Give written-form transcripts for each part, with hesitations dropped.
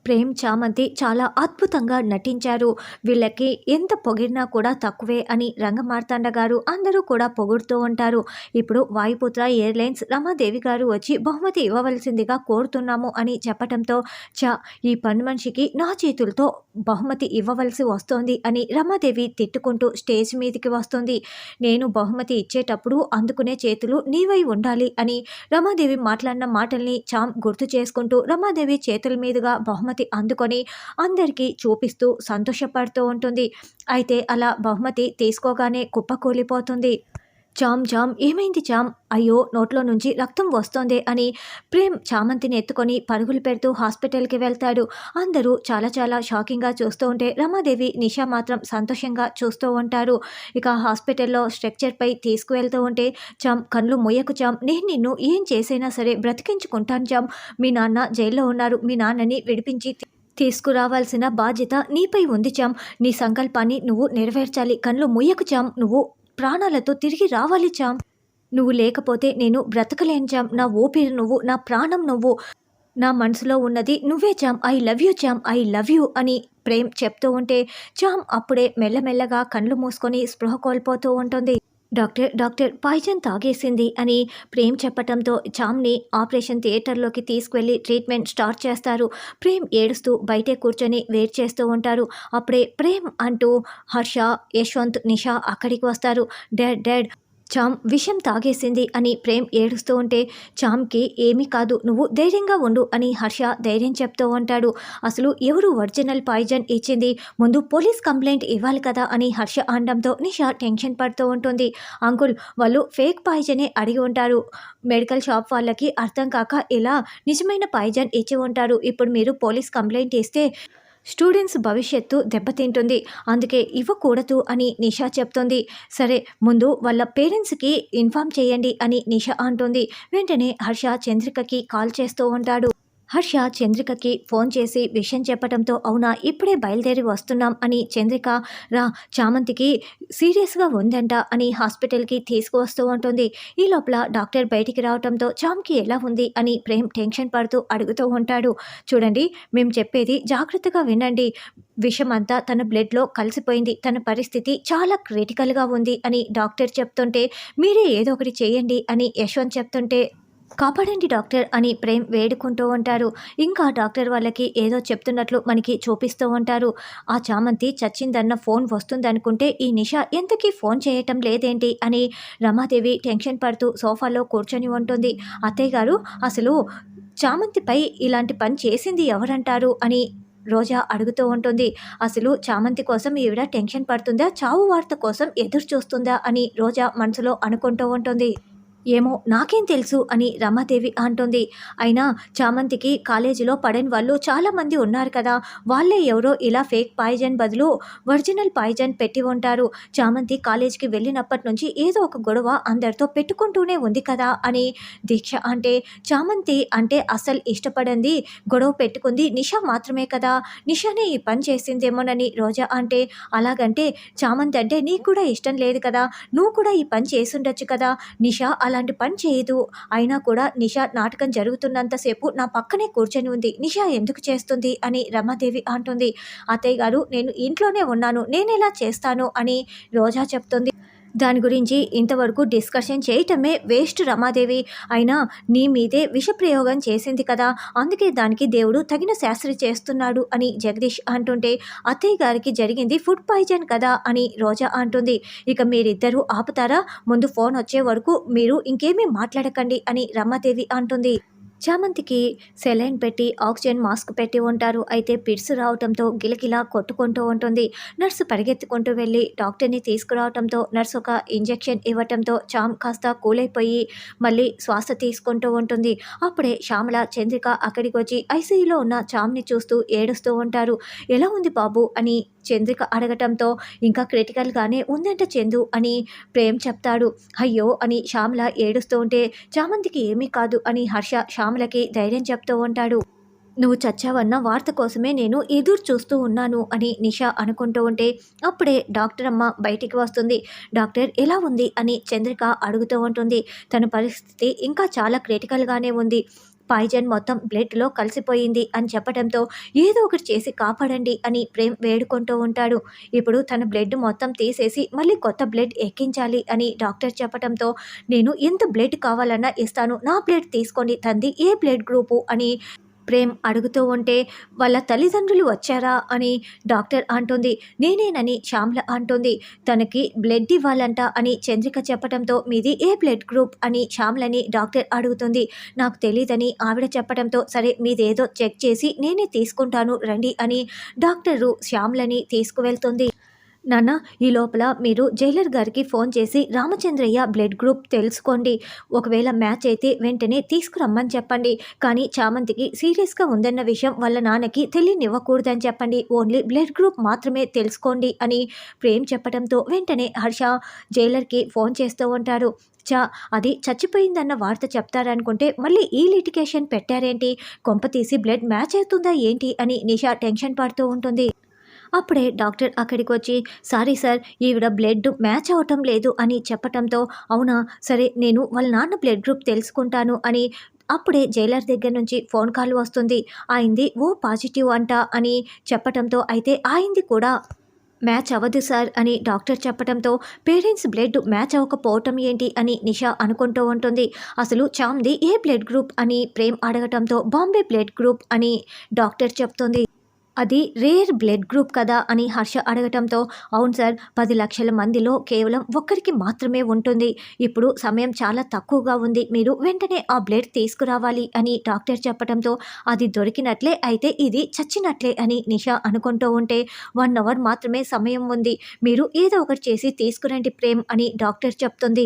ప్రేమ్, చామంతి చాలా అద్భుతంగా నటించారు. వీళ్ళకి ఎంత పొగిడినా కూడా తక్కువే అని రంగమార్తాండ గారు అందరూ కూడా పొగుడుతూ ఉంటారు. ఇప్పుడు వాయుపుత్ర ఎయిర్లైన్స్ రమాదేవి గారు వచ్చి బహుమతి ఇవ్వవలసిందిగా కోరుతున్నాము అని చెప్పటంతో ఈ పని మనిషికి నా చేతులతో బహుమతి ఇవ్వవలసి వస్తోంది అని రమాదేవి తిట్టుకుంటూ స్టేజ్ మీదకి వస్తుంది. నేను బహుమతి ఇచ్చేటప్పుడు అందుకునే చేతులు నీవై ఉండాలి అని రమాదేవి మాట్లాడిన మాటల్ని చామ్ గుర్తు చేసుకుంటూ రమాదేవి చేతుల మీదుగా బహుమతి అందుకొని అందరికీ చూపిస్తూ సంతోషపడుతూ ఉంటుంది. అయితే అలా బహుమతి తీసుకోగానే కుప్పకూలిపోతుంది. చామ్ చామ్ ఏమైంది చామ్, అయ్యో నోట్లో నుంచి రక్తం వస్తోంది అని ప్రేమ్ చామంతిని ఎత్తుకొని పరుగులు పెడుతూ హాస్పిటల్కి వెళ్తాడు. అందరూ చాలా చాలా షాకింగ్గా చూస్తూ ఉంటే రమాదేవి, నిషా మాత్రం సంతోషంగా చూస్తూ ఉంటారు. ఇక హాస్పిటల్లో స్ట్రక్చర్పై తీసుకువెళ్తూ ఉంటే చామ్, కళ్ళు మొయ్యకు చామ్, నేను నిన్ను ఏం చేసైనా సరే బ్రతికించుకుంటాను చామ్. మీ నాన్న జైల్లో ఉన్నారు, మీ నాన్నని విడిపించి తీసుకురావాల్సిన బాధ్యత నీపై ఉంది చామ్. నీ సంకల్పాన్ని నువ్వు నెరవేర్చాలి, కళ్ళు ముయ్యకు చామ్, నువ్వు ప్రాణాలతో తిరిగి రావాలి చామ్. నువ్వు లేకపోతే నేను బ్రతకలేను చామ్. నా ఊపిరి నువ్వు, నా ప్రాణం నువ్వు, నా మనసులో ఉన్నది నువ్వే Cham. I love you Cham, I love you అని ప్రేమ్ చెప్తూ ఉంటే చామ్ అప్పుడే మెల్లమెల్లగా కళ్ళు మూసుకొని స్పృహ కోల్పోతూ ఉంటుంది. డాక్టర్ డాక్టర్ పాయిజన్ తాగేసింది అని ప్రేమ్ చెప్పటంతో చామ్ని ఆపరేషన్ థియేటర్లోకి తీసుకువెళ్ళి ట్రీట్మెంట్ స్టార్ట్ చేస్తారు. ప్రేమ్ ఏడుస్తూ బయటే కూర్చొని వెయిట్ చేస్తూ ఉంటారు. అప్పుడే ప్రేమ్ అంటూ హర్ష, యశ్వంత్, నిషా అక్కడికి వస్తారు. డాడ్ డాడ్, చామ్ విషం తాగేసింది అని ప్రేమ్ ఏడుస్తూ ఉంటే చామ్కి ఏమీ కాదు, నువ్వు ధైర్యంగా ఉండు అని హర్ష ధైర్యం చెప్తూ ఉంటాడు. అసలు ఎవరు ఒరిజినల్ పాయిజన్ ఇచ్చింది, ముందు పోలీస్ కంప్లైంట్ ఇవ్వాలి కదా అని హర్ష అనడంతో నిషా టెన్షన్ పడుతూ ఉంటుంది. అంకుల్, వాళ్ళు ఫేక్ పాయిజనే అడిగి ఉంటారు. మెడికల్ షాప్ వాళ్ళకి అర్థం కాక ఇలా నిజమైన పాయిజన్ ఇచ్చి ఉంటారు. ఇప్పుడు మీరు పోలీస్ కంప్లైంట్ ఇస్తే స్టూడెంట్స్ భవిష్యత్తు దెబ్బతింటుంది, అందుకే ఇవ్వకూడదు అని నిషా చెప్తుంది. సరే, ముందు వాళ్ళ పేరెంట్స్కి ఇన్ఫామ్ చేయండి అని నిషా అంటుంది. వెంటనే హర్ష చంద్రికకి కాల్ చేస్తూ ఉంటాడు. హర్ష చంద్రికకి ఫోన్ చేసి విషయం చెప్పడంతో, అవునా, ఇప్పుడే బయలుదేరి వస్తున్నాం అని చంద్రిక, రా, చామంతికి సీరియస్గా ఉందంట అని హాస్పిటల్కి తీసుకువస్తూ ఉంటుంది. ఈ లోపల డాక్టర్ బయటికి రావడంతో చామ్కి ఎలా ఉంది అని ప్రేమ్ టెన్షన్ పడుతూ అడుగుతూ ఉంటాడు. చూడండి, మేము చెప్పేది జాగ్రత్తగా వినండి, విషం అంతా తన బ్లడ్లో కలిసిపోయింది, తన పరిస్థితి చాలా క్రిటికల్గా ఉంది అని డాక్టర్ చెప్తుంటే, మీరే ఏదో ఒకటి చేయండి అని యశ్వంత్ చెప్తుంటే, కాపాడండి డాక్టర్ అని ప్రేమ్ వేడుకుంటూ ఉంటారు. ఇంకా డాక్టర్ వాళ్ళకి ఏదో చెప్తున్నట్లు మనకి చూపిస్తూ ఉంటారు. ఆ చామంతి చచ్చిందన్న ఫోన్ వస్తుందనుకుంటే ఈ నిషా ఎంతకీ ఫోన్ చేయటం లేదేంటి అని రమాదేవి టెన్షన్ పడుతూ సోఫాలో కూర్చొని ఉంటుంది. అత్తయ్య గారు, అసలు చామంతిపై ఇలాంటి పని చేసింది ఎవరంటారు అని రోజా అడుగుతూ ఉంటుంది. అసలు చామంతి కోసం ఈవిడ టెన్షన్ పడుతుందా, చావు వార్త కోసం ఎదురు చూస్తుందా అని రోజా మనసులో అనుకుంటూ ఉంటుంది. ఏమో నాకేం తెలుసు అని రమాదేవి అంటుంది. అయినా చామంతికి కాలేజీలో పడని వాళ్ళు చాలామంది ఉన్నారు కదా, వాళ్ళే ఎవరో ఇలా ఫేక్ పాయిజన్ బదులు ఒరిజినల్ పాయిజన్ పెట్టి ఉంటారు. చామంతి కాలేజీకి వెళ్ళినప్పటి నుంచి ఏదో ఒక గొడవ అందరితో పెట్టుకుంటూనే ఉంది కదా అని దీక్ష అంటే, చామంతి అంటే అసలు ఇష్టపడింది, గొడవ పెట్టుకుంది నిషా మాత్రమే కదా, నిషానే ఈ పని చేసిందేమోనని రోజా అంటే, అలాగంటే చామంతి అంటే నీకు కూడా ఇష్టం లేదు కదా, నువ్వు కూడా ఈ పని చేసుండొచ్చు కదా, నిషా అలాంటి పని చేయదు, అయినా కూడా నిషా నాటకం జరుగుతున్నంతసేపు నా పక్కనే కూర్చొని ఉంది, నిషా ఎందుకు చేస్తుంది అని రమాదేవి అంటుంది. అత్తయ్య గారు, నేను ఇంట్లోనే ఉన్నాను, నేను ఎలా చేస్తాను అని రోజా చెప్తుంది. దాని గురించి ఇంతవరకు డిస్కషన్ చేయటమే వేస్ట్ రమాదేవి, అయినా నీ మీదే విషప్రయోగం చేసింది కదా, అందుకే దానికి దేవుడు తగిన శాస్త్రి చేస్తున్నాడు అని జగదీష్ అంటుంటే, అత్తయ్య గారికి జరిగింది ఫుడ్ పాయిజన్ కదా అని రోజా అంటుంది. ఇక మీరిద్దరూ ఆపుతారా, ముందు ఫోన్ వచ్చే వరకు మీరు ఇంకేమీ మాట్లాడకండి అని రమాదేవి అంటుంది. చామంతికి సెలైన్ పెట్టి ఆక్సిజన్ మాస్క్ పెట్టి ఉంటారు. అయితే పిడ్స్ రావడంతో గిలగిలా కొట్టుకుంటూ ఉంటుంది. నర్సు పరిగెత్తుకుంటూ వెళ్ళి డాక్టర్ని తీసుకురావడంతో నర్సు ఒక ఇంజెక్షన్ ఇవ్వటంతో చామ్ కాస్త కూలైపోయి మళ్ళీ శ్వాస తీసుకుంటూ ఉంటుంది. అప్పుడే శ్యామల, చంద్రిక అక్కడికి వచ్చి ఐసీయూలో ఉన్న చామ్ని చూస్తూ ఏడుస్తూ ఉంటారు. ఎలా ఉంది బాబు అని చంద్రిక అడగటంతో, ఇంకా క్రిటికల్గానే ఉందంట చందు అని ప్రేమ్ చెప్తాడు. అయ్యో అని శ్యామల ఏడుస్తూ ఉంటే, చామంతికి ఏమీ కాదు అని హర్ష శ్యామలకి ధైర్యం చెప్తూ ఉంటాడు. నువ్వు చచ్చావన్న వార్త కోసమే నేను ఎదురు చూస్తూ ఉన్నాను అని నిషా అనుకుంటూ ఉంటే అప్పుడే డాక్టర్ అమ్మ బయటికి వస్తుంది. డాక్టర్ ఎలా ఉంది అని చంద్రిక అడుగుతూ ఉంటుంది. తన పరిస్థితి ఇంకా చాలా క్రిటికల్గానే ఉంది, పాయిజన్ మొత్తం బ్లడ్లో కలిసిపోయింది అని చెప్పడంతో ఏదో ఒకటి చేసి కాపాడండి అని ప్రేమ్ వేడుకుంటూ ఉంటాడు. ఇప్పుడు తన బ్లడ్ మొత్తం తీసేసి మళ్ళీ కొత్త బ్లడ్ ఎక్కించాలి అని డాక్టర్ చెప్పడంతో నేను ఎంత బ్లడ్ కావాలన్నా ఇస్తాను, నా బ్లడ్ తీసుకోండి, తంది ఏ బ్లడ్ గ్రూపు అని ప్రేమ్ అడుగుతూ ఉంటే వాళ్ళ తల్లిదండ్రులు వచ్చారా అని డాక్టర్ అంటుంది. నేనేనని శ్యామల అంటుంది. తనకి బ్లడ్ ఇవ్వాలంట అని చంద్రిక చెప్పడంతో మీది ఏ బ్లడ్ గ్రూప్ అని శ్యామలని డాక్టర్ అడుగుతుంది. నాకు తెలీదని ఆవిడ చెప్పడంతో సరే మీదేదో చెక్ చేసి నేనే తీసుకుంటాను రండి అని డాక్టరు శ్యామలని తీసుకువెళ్తుంది. నాన్న, ఈ లోపల మీరు జైలర్ గారికి ఫోన్ చేసి రామచంద్రయ్య బ్లడ్ గ్రూప్ తెలుసుకోండి, ఒకవేళ మ్యాచ్ అయితే వెంటనే తీసుకురమ్మని చెప్పండి, కానీ చామంతికి సీరియస్గా ఉందన్న విషయం వాళ్ళ నాన్నకి తెలియనివ్వకూడదని చెప్పండి, ఓన్లీ బ్లడ్ గ్రూప్ మాత్రమే తెలుసుకోండి అని ప్రేమ్ చెప్పడంతో వెంటనే హర్ష జైలర్కి ఫోన్ చేస్తూ ఉంటాడు. అది చచ్చిపోయిందన్న వార్త చెప్తారనుకుంటే మళ్ళీ ఈ లిటికేషన్ పెట్టారేంటి, కొంప తీసి బ్లడ్ మ్యాచ్ అవుతుందా ఏంటి అని నిషా టెన్షన్ పడుతూ ఉంటుంది. అప్పుడే డాక్టర్ అక్కడికి వచ్చి సారీ సార్, ఈవిడ బ్లడ్ మ్యాచ్ అవటం లేదు అని చెప్పటంతో అవునా సరే నేను వాళ్ళ నాన్న బ్లడ్ గ్రూప్ తెలుసుకుంటాను అని అప్పుడే జైలర్ దగ్గర నుంచి ఫోన్ కాల్ వస్తుంది. ఆయింది ఓ పాజిటివ్ అంట అని చెప్పటంతో అయితే ఆయింది కూడా మ్యాచ్ అవ్వదు సార్ అని డాక్టర్ చెప్పడంతో పేరెంట్స్ బ్లడ్ మ్యాచ్ అవ్వకపోవటం ఏంటి అని నిషా అనుకుంటూ ఉంటుంది. అసలు చామ్ది ఏ బ్లడ్ గ్రూప్ అని ప్రేమ్ అడగటంతో బాంబే బ్లడ్ గ్రూప్ అని డాక్టర్ చెప్తుంది. అది రేర్ బ్లడ్ గ్రూప్ కదా అని హర్ష అడగటంతో అవును సార్, 10 లక్షల మందిలో కేవలం ఒక్కరికి మాత్రమే ఉంటుంది, ఇప్పుడు సమయం చాలా తక్కువగా ఉంది, మీరు వెంటనే ఆ బ్లడ్ తీసుకురావాలి అని డాక్టర్ చెప్పడంతో అది దొరికినట్లే అయితే ఇది చచ్చినట్లే అని నిషా అనుకుంటూ ఉంటే 1 అవర్ మాత్రమే సమయం ఉంది, మీరు ఏదో ఒకటి చేసి తీసుకురండి ప్రేమ్ అని డాక్టర్ చెప్తుంది.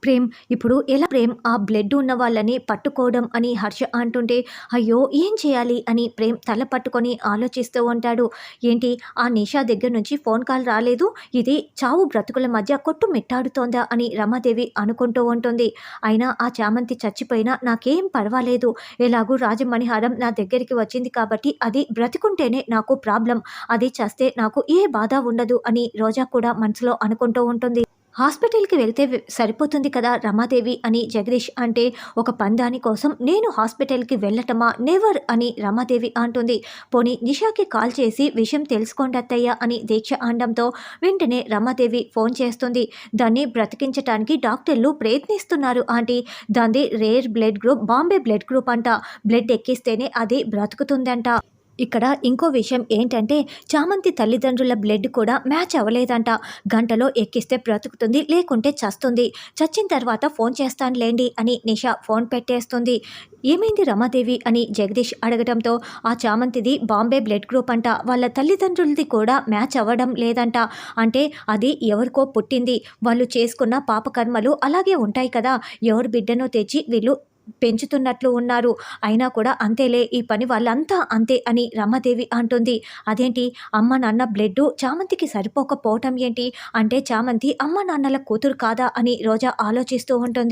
ప్రేమ్ ఇప్పుడు ఎలా ప్రేమ్ ఆ బ్లడ్ ఉన్న వాళ్ళని పట్టుకోవడం అని హర్ష అంటుంటే అయ్యో ఏం చేయాలి అని ప్రేమ్ తల పట్టుకొని ఆలోచిస్తూ ఉంటాడు. ఏంటి ఆ నిషా దగ్గర నుంచి ఫోన్ కాల్ రాలేదు, ఇది చావు బ్రతుకుల మధ్య కొట్టు మిట్టాడుతోందా అని రమాదేవి అనుకుంటూ ఉంటుంది. అయినా ఆ చామంతి చచ్చిపోయినా నాకేం పర్వాలేదు, ఎలాగూ రాజమణిహారం నా దగ్గరికి వచ్చింది కాబట్టి అది బ్రతికుంటేనే నాకు ప్రాబ్లం, అది చస్తే నాకు ఏ బాధ ఉండదు అని రోజా కూడా మనసులో అనుకుంటూ ఉంటుంది. హాస్పిటల్కి వెళ్తే సరిపోతుంది కదా రమాదేవి అని జగదీష్ అంటే ఒక పందాని కోసం నేను హాస్పిటల్కి వెళ్ళటమా, నెవర్ అని రమాదేవి అంటుంది. పోనీ నిషాకి కాల్ చేసి విషయం తెలుసుకోండి అత్తయ్య అని దీక్ష అనడంతో వెంటనే రమాదేవి ఫోన్ చేస్తుంది. దాన్ని బ్రతికించడానికి డాక్టర్లు ప్రయత్నిస్తున్నారు ఆంటీ, దాన్ని rare blood group Bombay blood group అంట, బ్లడ్ ఎక్కిస్తేనే అది బ్రతుకుతుందంట. ఇక్కడ ఇంకో విషయం ఏంటంటే చామంతి తల్లిదండ్రుల బ్లడ్ కూడా మ్యాచ్ అవ్వలేదంట, గంటలో ఎక్కిస్తే బ్రతుకుతుంది లేకుంటే చస్తుంది, చచ్చిన తర్వాత ఫోన్ చేస్తానులేండి అని నిషా ఫోన్ పెట్టేస్తుంది. ఏమైంది రమాదేవి అని జగదీష్ అడగడంతో ఆ చామంతిది బాంబే బ్లడ్ గ్రూప్ అంట, వాళ్ళ తల్లిదండ్రులది కూడా మ్యాచ్ అవ్వడం లేదంట, అంటే అది ఎవరికో పుట్టింది, వాళ్ళు చేసుకున్న పాపకర్మలు అలాగే ఉంటాయి కదా, ఎవరు బిడ్డనో తెచ్చి వీళ్ళు పెంచుతున్నట్లు ఉన్నారు, అయినా కూడా అంతేలే ఈ పని వాళ్ళంతా అంతే అని రమాదేవి అంటుంది. అదేంటి అమ్మ నాన్న బ్లడ్ చామంతికి సరిపోకపోవటం ఏంటి, అంటే చామంతి అమ్మ నాన్నల కూతురు కాదా అని రోజా ఆలోచిస్తూ ఉంటుంది.